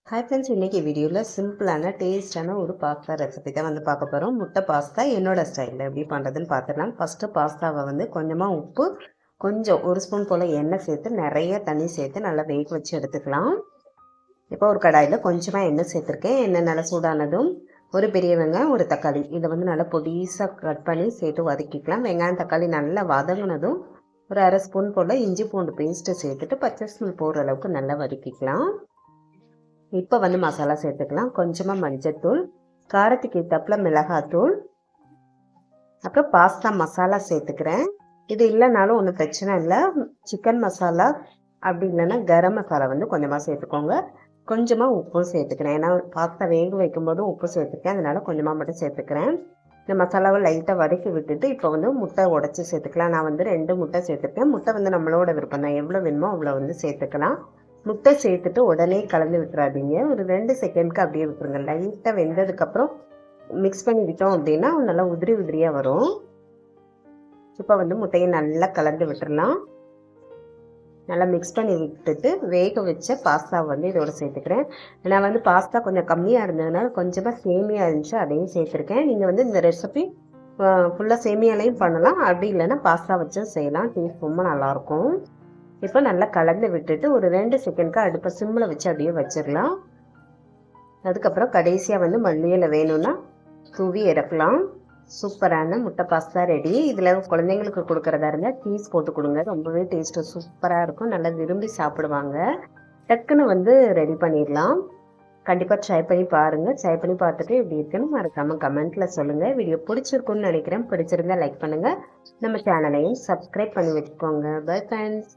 Hi friends, இன்றைக்கி வீடியோவில் சிம்பிளான டேஸ்டான ஒரு பாஸ்தா ரெசிபி தான் வந்து பார்க்க போகிறோம். முட்டை பாஸ்தா என்னோடய ஸ்டைலில் எப்படி பண்ணுறதுன்னு பார்த்துக்கலாம். ஃபஸ்ட்டு பாஸ்தாவை வந்து கொஞ்சமாக உப்பு, கொஞ்சம் ஒரு ஸ்பூன் போல் எண்ணெய் சேர்த்து நிறைய தண்ணி சேர்த்து நல்லா வேக வச்சு எடுத்துக்கலாம். இப்போ ஒரு கடாயில் கொஞ்சமாக எண்ணெய் சேர்த்துருக்கேன். எண்ணெய் நல்லா சூடானதும் ஒரு பெரிய வெங்காயம், ஒரு தக்காளி இதை வந்து நல்லா பொடிசாக கட் பண்ணி சேர்த்து வதக்கிக்கலாம். வெங்காயம் தக்காளி நல்லா வதங்கினதும் ஒரு அரை ஸ்பூன் போல் இஞ்சி பூண்டு பேஸ்ட்டு சேர்த்துட்டு பச்சை ஸ்மெல் போகிற அளவுக்கு நல்லா வதக்கிக்கலாம். இப்போ வந்து மசாலா சேர்த்துக்கலாம். கொஞ்சமாக மஞ்சள்தூள், காரத்துக்கு ஏற்றாப்புல மிளகாத்தூள், அப்புறம் பாஸ்தா மசாலா சேர்த்துக்கிறேன். இது இல்லைனாலும் ஒன்றும் பிரச்சனை இல்லை. சிக்கன் மசாலா அப்படி இல்லைன்னா கரம் மசாலா வந்து கொஞ்சமாக சேர்த்துக்கோங்க. கொஞ்சமாக உப்பும் சேர்த்துக்கிறேன். ஏன்னா பாஸ்தா வேக வைக்கும்போது உப்பு சேர்த்துருக்கேன், அதனால் கொஞ்சமாக மட்டும் சேர்த்துக்கிறேன். இந்த மசாலாவை லைட்டாக வதக்கி விட்டுட்டு இப்போ வந்து முட்டை உடச்சி சேர்த்துக்கலாம். நான் வந்து 2 முட்டை சேர்த்துருக்கேன். முட்டை வந்து நம்மளோட விருப்பம் தான், எவ்வளோ வேணுமோ அவ்வளோ வந்து சேர்த்துக்கலாம். முட்டை சேர்த்துட்டு உடனே கலந்து விட்டுறாதீங்க. ஒரு 2 செகண்ட்க்கு அப்படியே விட்டுருங்க. லைட்டாக வெந்ததுக்கப்புறம் மிக்ஸ் பண்ணி விட்டோம் அப்படின்னா நல்லா உதிரி உதிரியாக வரும். இப்போ வந்து முட்டையை நல்லா கலந்து விட்டுடலாம். நல்லா மிக்ஸ் பண்ணி விட்டுட்டு வேக வச்ச பாஸ்தா வந்து இதோட சேர்த்துக்கிறேன். நான் வந்து பாஸ்தா கொஞ்சம் கம்மியாக இருந்ததுனால கொஞ்சமாக சேமியா இருந்துச்சு, அதையும் சேர்த்துருக்கேன். நீங்கள் வந்து இந்த ரெசிபி ஃபுல்லாக சேமியாலையும் பண்ணலாம், அப்படி இல்லைன்னா பாஸ்தா வச்சும் செய்யலாம். டேஸ்ட் ரொம்ப நல்லாயிருக்கும். இப்போ நல்லா கலந்து விட்டுட்டு ஒரு 2 செகண்ட்க்கு அடுப்பை சிம்மில் வச்சு அப்படியே வச்சிடலாம். அதுக்கப்புறம் கடைசியாக வந்து மல்லியில் வேணும்னா தூவி இறக்கலாம். சூப்பரான முட்டை பாஸ்தா ரெடி. இதில் குழந்தைங்களுக்கு கொடுக்குறதா இருந்தால் சீஸ் போட்டு கொடுங்க, ரொம்பவே டேஸ்ட்டு சூப்பராக இருக்கும், நல்லா விரும்பி சாப்பிடுவாங்க. டக்குன்னு வந்து ரெடி பண்ணிடலாம். கண்டிப்பாக ட்ரை பண்ணி பாருங்கள். ட்ரை பண்ணி பார்த்துட்டு எப்படி இருக்குன்னு மறக்காமல் கமெண்ட்டில் சொல்லுங்கள். வீடியோ பிடிச்சிருக்குன்னு நினைக்கிறேன். பிடிச்சிருந்தா லைக் பண்ணுங்கள். நம்ம சேனலையும் சப்ஸ்கிரைப் பண்ணி வச்சுக்கோங்க. Bye friends.